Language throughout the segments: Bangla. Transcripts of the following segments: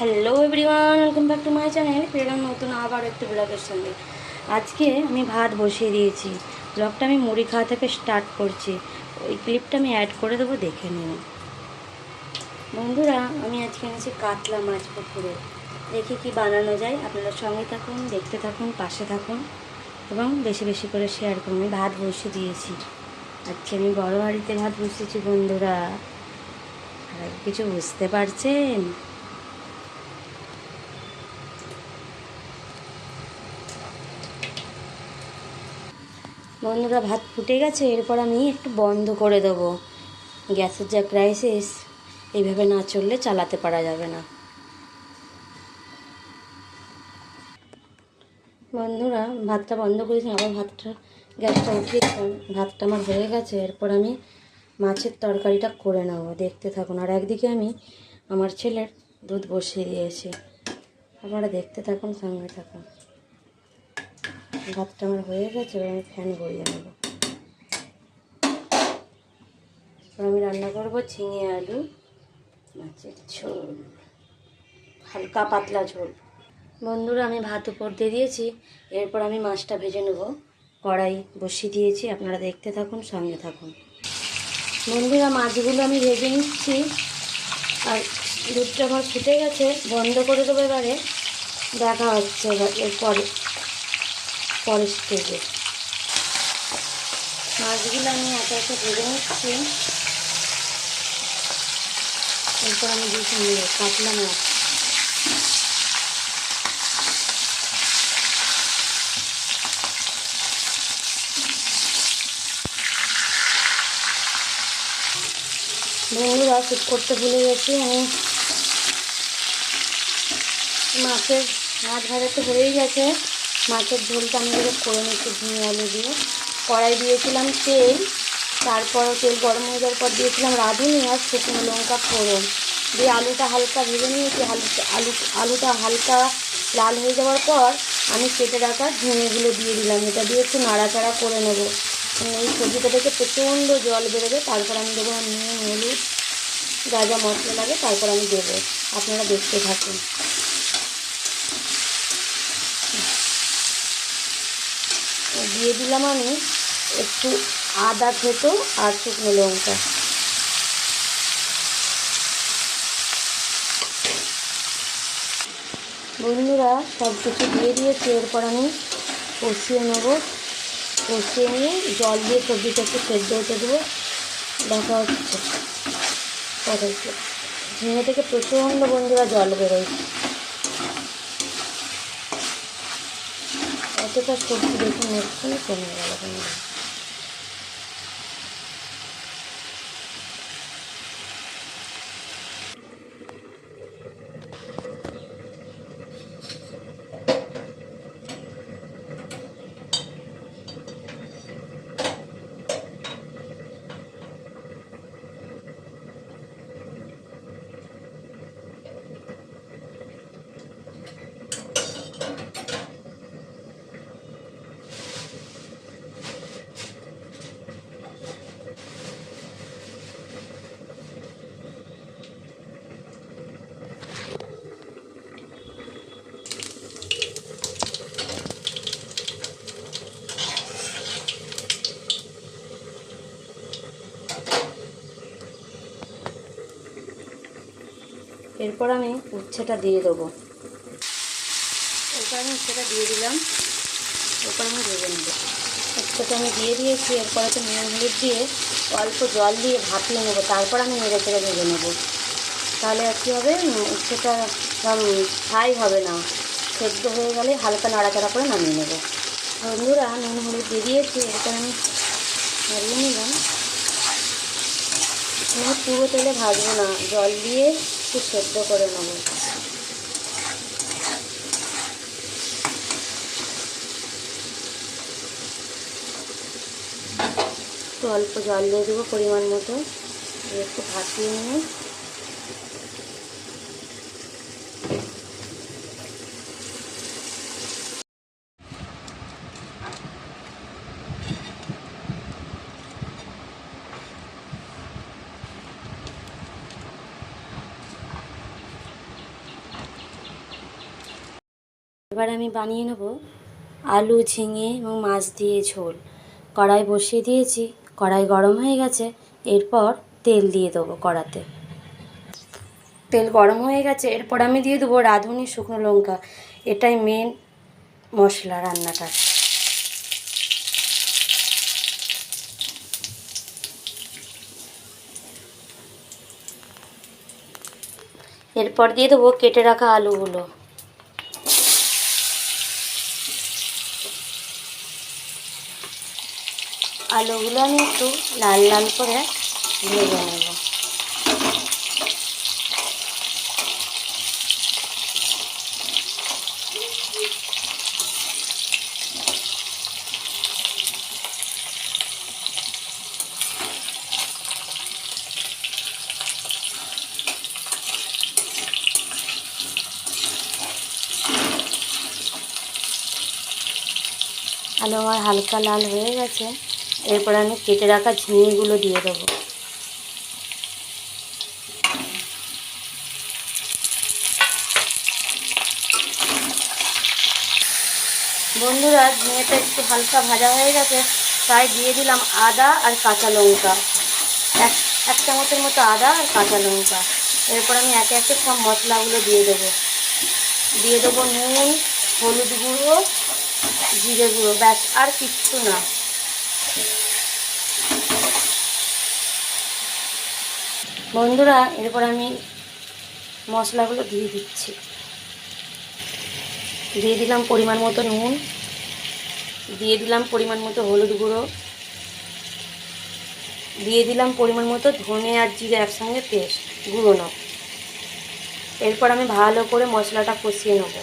Hello everyone, welcome back to my channel. পেলাম নতুন আবার একটু ব্লগের সঙ্গে। আজকে আমি ভাত বসিয়ে দিয়েছি। ব্লগটা আমি মুড়ি খাওয়া থেকে স্টার্ট করছি। ওই ক্লিপটা আমি অ্যাড করে দেবো, দেখে নিন। বন্ধুরা, আমি আজকে এনেছি কাতলা মাছ পুকুরে। দেখি কি বানানো যায়। আপনারা সঙ্গে থাকুন, দেখতে থাকুন, পাশে থাকুন এবং বেশি বেশি করে শেয়ার করুন। আমি ভাত বসিয়ে দিয়েছি। আজকে আমি বড় হাঁড়িতে ভাত বসিয়েছি বন্ধুরা। আর কিছু বুঝতে পারছেন? বন্ধুরা, ভাত ফুটে গেছে। এরপর আমি একটু বন্ধ করে দেবো। গ্যাসের যা ক্রাইসিস, এইভাবে না চললে চালাতে পারা যাবে না। বন্ধুরা, ভাতটা বন্ধ করেছি, আবার গ্যাসটা উঠিয়েছিলাম। ভাতটা আমার হয়ে গেছে। এরপর আমি মাছের তরকারিটা করে নেব, দেখতে থাকুন। আর একদিকে আমি আমার ছেলের দুধ বসিয়ে দিয়েছি। আপনারা দেখতে থাকুন, সঙ্গে থাকুন। ভাতটা আমার হয়ে গেছে, এবার আমি ফ্যান গড়িয়ে নেব। আমি রান্না করব ঝিঙে আলু মাছের ঝোল, হালকা পাতলা ঝোল। বন্ধুরা, আমি ভাত উপর দিয়ে দিয়েছি। এরপর আমি মাছটা ভেজে নেব। কড়াই বসিয়ে দিয়েছি, আপনারা দেখতে থাকুন, সঙ্গে থাকুন। বন্ধুরা, মাছগুলো আমি ভেজে নিচ্ছি। আর দুধটা আমার ফুটে গেছে, বন্ধ করে দেবো। এবারে দেখা হচ্ছে এরপরে পরের স্টেজে। মাছগুলো আমি একে একে ভেজে নিচ্ছি। এরপর আমি দিয়েছি কাতলা মাছ। বন্ধুরা, শুট করতে ভুলে গেছি। আমি মাছ ভাজা তো হয়েই গেছে। মাছের ঝোলটা আমি এবার করে নিচ্ছি ঝিঙে আলু দিয়ে। কড়াই দিয়েছিলাম তেল, তারপর তেল গরম হয়ে যাওয়ার পর দিয়েছিলাম রাঁধুনি আর শুকনো লঙ্কা ফোড়ন দিয়ে আলুটা হালকা ভেজে নিয়েছি। আলুটা হালকা লাল হয়ে যাওয়ার পর আমি কেটে রাখা ঝিঙেগুলো দিয়ে দিলাম। এটা দিয়ে একটু নাড়াচাড়া করে নেবো। এই সবজিটা থেকে প্রচণ্ড জল বেরোবে। তারপর আমি দেবো নুন, হলুদ, যা যা মশলা লাগে, তারপর আমি দেবো। আপনারা দেখতে থাকুন। দিয়ে দিলাম আমি একটু আদা থেতো আর শুকনো লঙ্কা। বন্ধুরা, সব কিছু দিয়ে দিয়েছি। এরপর আমি কষিয়ে নেব। কষিয়ে নিয়ে জল দিয়ে সবজিটা একটু সেদ্ধ হতে দেবো। দেখা হচ্ছে পরে। ঝিঙে থেকে প্রচণ্ড বন্ধুরা জল বেরোয়। এতটা সবজি দেখুন এক্ষুনি কমে গেল বন্ধুরা। এরপর আমি উচ্ছেটা দিয়ে দেবো। এরপর আমি উচ্ছেটা দিয়ে দিলাম। এরপর আমি ভেজে নেব। উচ্ছেটা আমি দিয়ে দিয়েছি। এরপরে তো নুন হলুদ দিয়ে অল্প জল দিয়ে ভাপিয়ে নেবো। তারপর আমি নেড়ে চেড়ে ভেজে নেবো। তাহলে আর কী হবে, উচ্ছেটা ছাই হবে না। সেদ্ধ হয়ে গেলে হালকা নাড়াচাড়া করে নামিয়ে নেবো। বন্ধুরা, নুন হলুদ দিয়ে দিয়েছি। এরপর আমি নাড়িয়ে নিলাম। আমি পুরো তেলে ভাজবো না, জল দিয়ে একটু সেদ্ধ করে নেবো। একটু অল্প জল দিয়ে দেবো পরিমাণ মতো। একটু ভাপিয়ে নিয়ে এবার আমি বানিয়ে নেব আলু, ঝিঙে এবং মাছ দিয়ে ঝোল। কড়াই বসিয়ে দিয়েছি, কড়াই গরম হয়ে গেছে। এরপর তেল দিয়ে দেবো কড়াতে। তেল গরম হয়ে গেছে, এরপর আমি দিয়ে দেবো রাঁধুনি শুকনো লঙ্কা। এটাই মেন মশলা রান্নাটার। এরপর দিয়ে দেবো কেটে রাখা আলুগুলো। আলুগুলো আমি একটু লাল লাল করে ভেজে নেব। আলু আমার হালকা লাল হয়ে গেছে, এরপর আমি কেটে রাখা ঝিঙেগুলো দিয়ে দেবো। বন্ধুরা, ঝিঙেটা একটু হালকা ভাজা হয়ে গেছে, তাই দিয়ে দিলাম আদা আর কাঁচা লঙ্কা। এক চামচের মতো আদা আর কাঁচা লঙ্কা। এরপর আমি একে একে সব মশলাগুলো দিয়ে দেবো। দিয়ে দেবো নুন, হলুদ গুঁড়ো, জিরে গুঁড়ো, ব্যাস, আর কিচ্ছু না। বন্ধুরা, এরপর আমি মশলাগুলো দিয়ে দিচ্ছি। দিয়ে দিলাম পরিমাণ মতো নুন, দিয়ে দিলাম পরিমাণ মতো হলুদ গুঁড়ো, দিয়ে দিলাম পরিমাণ মতো ধনে আর জিরে একসঙ্গে পেস্ট গুঁড়োনো। এরপর আমি ভালো করে মশলাটা কষিয়ে নেব।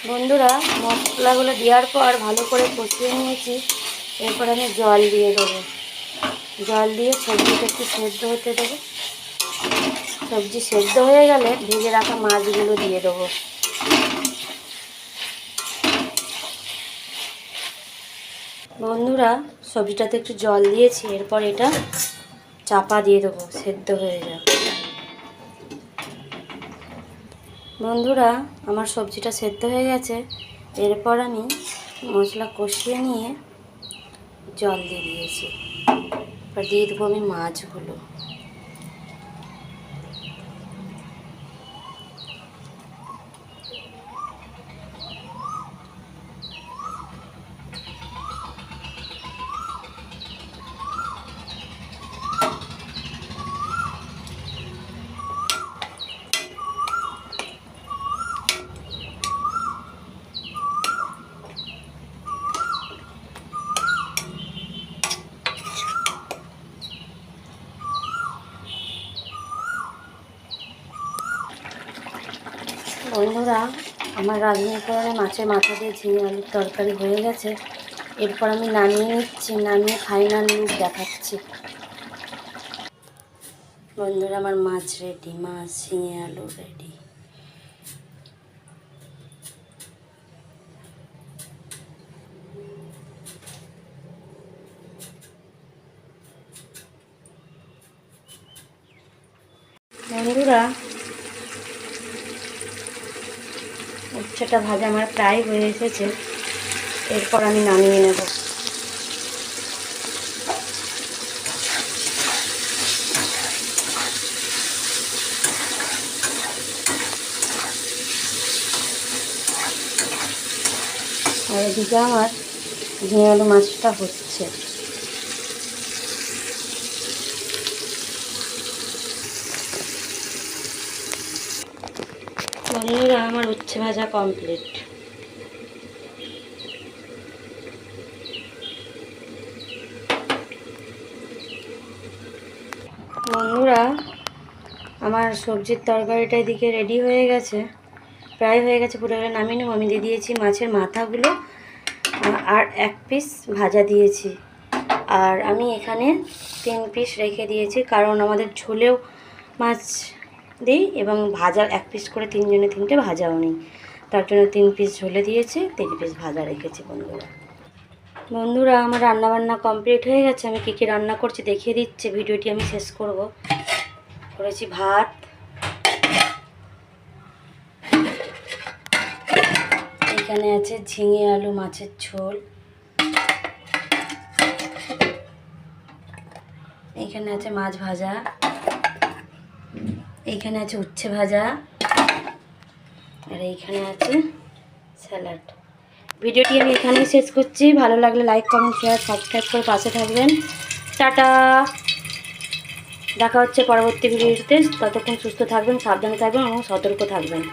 বন্ধুরা, মশলাগুলো দেওয়ার পর ভালো করে কষিয়ে নিয়েছি। এরপর আমি জল দিয়ে দেবো। জল দিয়ে সবজিটা একটু সেদ্ধ হতে দেবো। সবজি সেদ্ধ হয়ে গেলে ভেজে রাখা মাছগুলো দিয়ে দেবো। বন্ধুরা, সবজিটাতে একটু জল দিয়েছি, এরপর এটা চাপা দিয়ে দেবো, সেদ্ধ হয়ে যাবে। বন্ধুরা, আমার সবজিটা সেদ্ধ হয়ে গেছে। এরপর আমি মশলা কষিয়ে নিয়ে জল দিয়ে দিয়েছি। এবার দিয়ে দেবো আমি মাছগুলো। বন্ধুরা, আমার রাঁধুনি করে মাছের মাথা দিয়ে ঝিঙে আলুর তরকারি হয়ে গেছে। এরপর আমি নামিয়ে নিচ্ছি, নামিয়ে ফাইনাল লুক দেখাচ্ছি। বন্ধুরা, আমার মাছ রেডি, মাছ ঝিঙে আলু রেডি। বন্ধুরা, উচ্ছেটা ভাজা আমার প্রায় হয়ে এসেছে। এরপর আমি নামিয়ে নেব। আর এদিকে আমার ঝিঙে আলু মাছটা হচ্ছে। বন্ধুরা, আমার উচ্ছে ভাজা কমপ্লিট। বন্ধুরা, আমার সবজির তরকারিটা এদিকে রেডি হয়ে গেছে, প্রায় হয়ে গেছে, পুরো নামিয়ে নেব। আমি দিয়ে দিয়েছি মাছের মাথাগুলো আর এক পিস ভাজা দিয়েছি। আর আমি এখানে 3 পিস রেখে দিয়েছি, কারণ আমাদের ঝোলেও মাছ দিই এবং ভাজা 1 পিস করে 3 জনে 3টে ভাজাও নিই, তার জন্য 3 পিস ঝোলে দিয়েছি, 3 পিস ভাজা রেখেছি। বন্ধুরা, আমার রান্নাবান্না কমপ্লিট হয়ে গেছে। আমি কী কী রান্না করছি দেখিয়ে দিচ্ছি, ভিডিওটি আমি শেষ করব। করেছি ভাত, এখানে আছে ঝিঙে আলু মাছের ঝোল, এখানে আছে মাছ ভাজা, এইখানে আছে উচ্ছে ভাজা, আর এইখানে আছে স্যালাড। ভিডিওটি আমি এখানেই শেষ করছি। ভালো লাগলে লাইক কমেন্ট শেয়ার সাবস্ক্রাইব করে পাশে থাকবেন। টাটা, দেখা হচ্ছে পরবর্তী ভিডিওতে। ততক্ষণ সুস্থ থাকবেন, সাবধানে থাকবেন এবং সতর্ক থাকবেন।